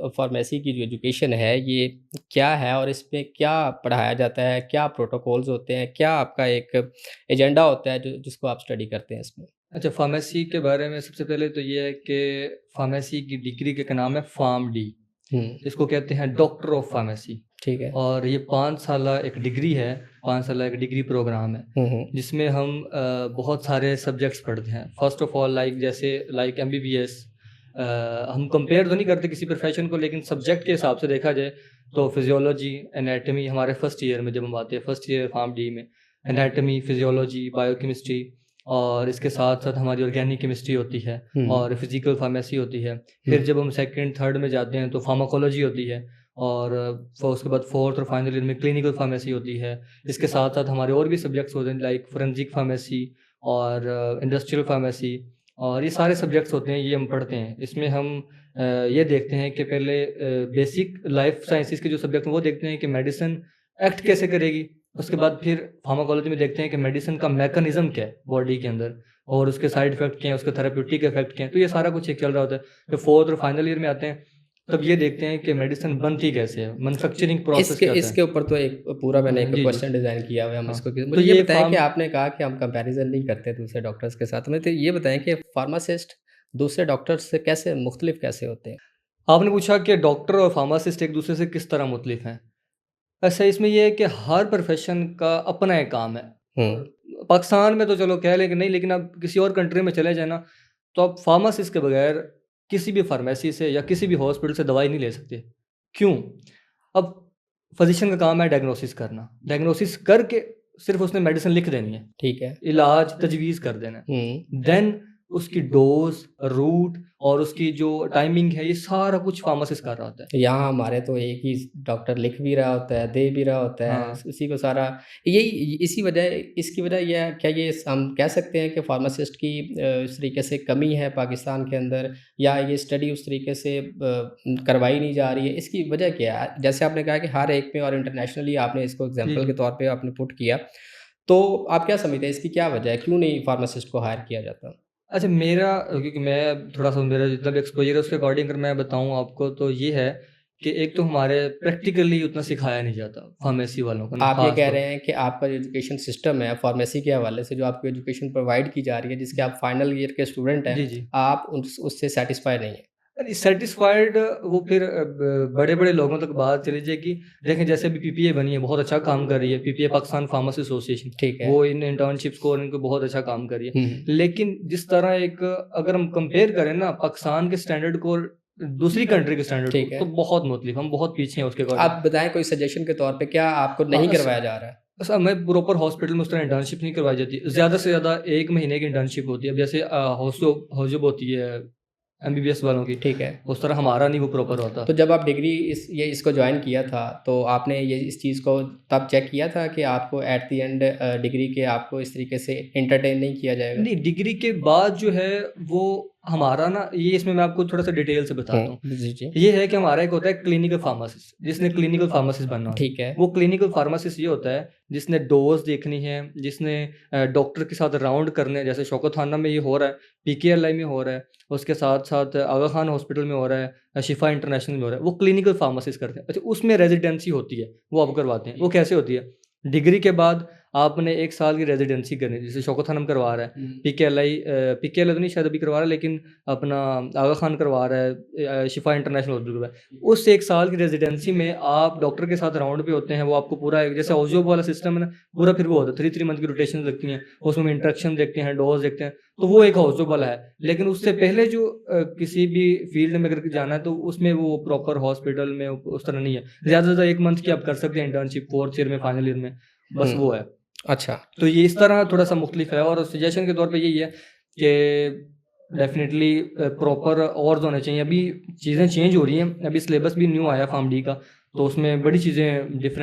Pharmacy की जो education है ये क्या है और इसमें क्या पढ़ाया जाता है? क्या प्रोटोकॉल्स होते हैं? क्या आपका एक एजेंडा होता है जो जिसको आप स्टडी करते हैं इसमें? अच्छा, फ़ार्मेसी के बारे में सबसे पहले तो ये है कि फ़ार्मेसी की डिग्री का नाम है फ़ार्म-डी। हुँ, इसको कहते हैं डॉक्टर ऑफ़ फ़ार्मेसी। ठीक है। और ये 5 साला एक डिग्री है, 5 साला एक डिग्री प्रोग्राम है, हुँ, हुँ। जिसमें हम बहुत सारे सब्जेक्ट्स पढ़ते हैं। First of all like MBBS. हम कंपेयर तो नहीं करते किसी प्रोफ़ेशन को, लेकिन सब्जेक्ट के हिसाब से देखा जाए तो फ़िज़ियोलॉजी, एनाटॉमी हमारे फर्स्ट ईयर में जब हम आते हैं, फर्स्ट ईयर फ़ार्म-डी में, एनाटॉमी, फ़िज़ियोलॉजी, बायोकेमिस्ट्री और इसके साथ-साथ हमारी ऑर्गेनिक केमिस्ट्री होती है हुँ, हुँ। और फ़िज़िकल फ़ार्मेसी होती है। हुँ, फिर जब हम सेकंड, थर्ड में जाते हैं तो फ़ार्माकोलॉजी होती है और उसके बाद फोर्थ और फाइनल ईयर में क्लिनिकल फ़ार्मेसी होती है। इसके साथ-साथ हमारे और भी सब्जेक्ट्स होते हैं लाइक फोरेंसिक फ़ार्मेसी और इंडस्ट्रियल फ़ार्मेसी और ये सारे सब्जेक्ट्स होते हैं, ये हम पढ़ते हैं। इसमें हम ये देखते हैं कि पहले बेसिक लाइफ़ साइंसेज़ के जो सब्जेक्ट हैं वो देखते हैं कि मेडिसिन एक्ट कैसे करेगी। उसके बाद फिर फार्माकोलॉजी में देखते हैं कि मेडिसिन का मैकेनिज़्म क्या है बॉडी के अंदर और उसके साइड इफ़ेक्ट क्या हैं, उसके थेरेप्यूटिक इफ़ेक्ट क्या हैं। तो ये सारा कुछ एक चल रहा होता है। फिर फोर्थ और फाइनल ईयर में आते हैं, तब ये देखते हैं कि मेडिसिन बनती कैसे है, मैन्युफैक्चरिंग प्रोसेस इसके क्या होता है। इसके ऊपर तो एक पूरा मैंने एक जी, जी। क्वेश्चन डिज़ाइन किया हुआ है हम हाँ, इसको कि तो मुझे ये ये बताएँ कि फार्म आपने कहा कि हम कंपैरिज़न नहीं करते दूसरे डॉक्टर्स के साथ में, तो ये बताएँ कि फार्मासिस्ट दूसरे डॉक्टर्स से कैसे मुख्तलिफ कैसे होते हैं? आपने पूछा कि डॉक्टर और फार्मासिस्ट एक-दूसरे से किस तरह मुख्तलिफ हैं। अच्छा, इसमें ये है कि हर प्रोफ़ेशन का अपना एक काम है। हुँ, पाकिस्तान में तो चलो कह लें कि नहीं, लेकिन आप किसी और कंट्री में चले जाएँ ना, तो आप फार्मासिस्ट के बगैर किसी भी फार्मेसी से या किसी भी हॉस्पिटल से दवाई नहीं ले सकते। क्यों? अब फ़िज़िशियन का काम है डायग्नोसिस करना। डायग्नोसिस करके सिर्फ़ उसने मेडिसिन लिख देनी है। ठीक है। इलाज, तजवीज़ कर देना है। हुँ। देन उसकी डोज़, रूट और उसकी जो टाइमिंग है, ये सारा कुछ फार्मासिस्ट कर रहा होता है। यहाँ हमारे तो एक ही डॉक्टर लिख भी रहा होता है, दे भी रहा होता है, हाँ। उसी को सारा यही इसी वजह इसकी वजह ये है क्या ये हम कह सकते हैं कि फार्मासिस्ट की इस तरीके से कमी है पाकिस्तान के अंदर या ये स्टडी उस तरीके से करवाई नहीं जा रही है, इसकी वजह क्या है? जैसे आपने कहा कि हर एक में और इंटरनेशनली आपने इसको जी, एग्ज़ाम्पल जी। के तौर पे आपने पुट किया, तो आप क्या समझते हैं इसकी क्या वजह है? क्यों नहीं फार्मासिस्ट को हायर किया जाता? अच्छा, मेरा क्योंकि मैं थोड़ा-सा मेरा जितना भी एक्सपोज़र है उसके अकॉर्डिंग अगर मैं बताऊँ आपको तो ये है कि एक तो हमारे प्रैक्टिकली उतना सिखाया नहीं जाता फार्मेसी वालों को ना आप ये ख़ास कह तौर रहे पे। हैं कि आपका जो एजुकेशन सिस्टम है फार्मेसी के हवाले से जो आपको एजुकेशन प्रोवाइड की जा रही है, जिसके आप फाइनल ईयर के स्टूडेंट हैं, जी, जी। आप उससे सैटिस्फाई नहीं हैं। नहीं सैटिस्फाइड वो फिर बड़े-बड़े लोगों तक बात चली जाएगी। देखें जैसे अभी पीपीए बनी है, बहुत अच्छा काम कर रही है, पीपीए पाकिस्तान फार्मेसी एसोसिएशन, ठीक है। वो इन इंटर्नशिप्स को और इनको बहुत अच्छा काम कर रही हुँ, है। हुँ। लेकिन जिस तरह एक अगर हम कंपेयर करें ना पाकिस्तान के स्टैंडर्ड को और दूसरी कंट्री के स्टैंडर्ड को, ठीक है। तो बहुत मुख़्तलिफ़ हम बहुत पीछे हैं उसके अकॉर्डिंग। आप बताएँ कोई सजेशन के तौर पे क्या आपको हाँ, नहीं करवाया जा रहा है? ऐसा मैं प्रॉपर हॉस्पिटल में उस तरह इंटर्नशिप नहीं करवाई जाती। ज़्यादा से ज़्यादा 1 महीने की इंटर्नशिप होती है। अब जैसे हौज़ब होती है एमबीबीएस वालों की, ठीक है। उस तरह हमारा नहीं वो प्रॉपर होता। तो जब आप डिग्री इसको जॉइन किया था, तो आपने ये इस चीज़ को तब चेक किया था कि आपको एट द एंड डिग्री के आपको इस तरीके से एंटरटेन नहीं किया जाएगा? नहीं, डिग्री के बाद जो है वो हमारा ना ये इसमें मैं आपको थोड़ा-सा डिटेल से बताता हूँ। हुँ, जी, जी। ये है कि हमारा एक होता है क्लिनिकल फार्मासिस्ट, जिसने क्लिनिकल फार्मासिस्ट बनना होता है। ठीक है। वो क्लिनिकल फार्मासिस्ट ये होता है जिसने डोज़ देखनी है, जिसने डॉक्टर के साथ राउंड करने हैं, जैसे शौकत खाना में ये हो रहा है, पीकेएलआई में हो रहा है, उसके साथ-साथ आगा खान हॉस्पिटल में हो रहा है, शिफा इंटरनेशनल में हो रहा है, वो क्लिनिकल फार्मासिस्ट करते हैं। अच्छा, उसमें रेज़िडेंसी होती है, वो आप करवाते हैं। वो कैसे होती है? डिग्री के बाद आपने 1 साल की रेज़िडेंसी करनी है, जैसे शौकत खानम करवा रहा है। हुँ। पीकेएलआई तो नहीं शायद अभी करवा रहा है, लेकिन अपना आगा खान करवा रहा है, शिफा इंटरनेशनल हॉस्पिटल में। उस 1 साल की रेज़िडेंसी में आप डॉक्टर के साथ राउंड पे होते हैं, वो आपको पूरा एक जैसे ऑज़ियो वाला सिस्टम है ना, पूरा फिर वो होता है, 3-3 मंथ की रोटेशंस लगती हैं, उसमें हम इंटरेक्शन देखते हैं, डोज़ देखते हैं, तो वो एक ऑज़ियो वाला है। लेकिन उससे पहले जो किसी भी फ़ील्ड में अगर जाना है, तो उसमें वो प्रॉपर हॉस्पिटल में उस तरह नहीं है। ज़्यादा से ज़्यादा 1 मंथ की आप कर सकते हैं इंटर्नशिप 4th ईयर में, फाइनल ईयर में, बस हुँ। वो है। अच्छा। तो ये इस तरह थोड़ा-सा मुख़्तलिफ़ है और सजेशन के तौर पे यही है कि डेफ़िनिटली प्रॉपर अवर्स होने चाहिए। अभी चीज़ें चेंज हो रही हैं, अभी सिलेबस भी न्यू आया फ़ार्म डी का, तो उसमें बड़ी चीज़ें डिफ़रेंट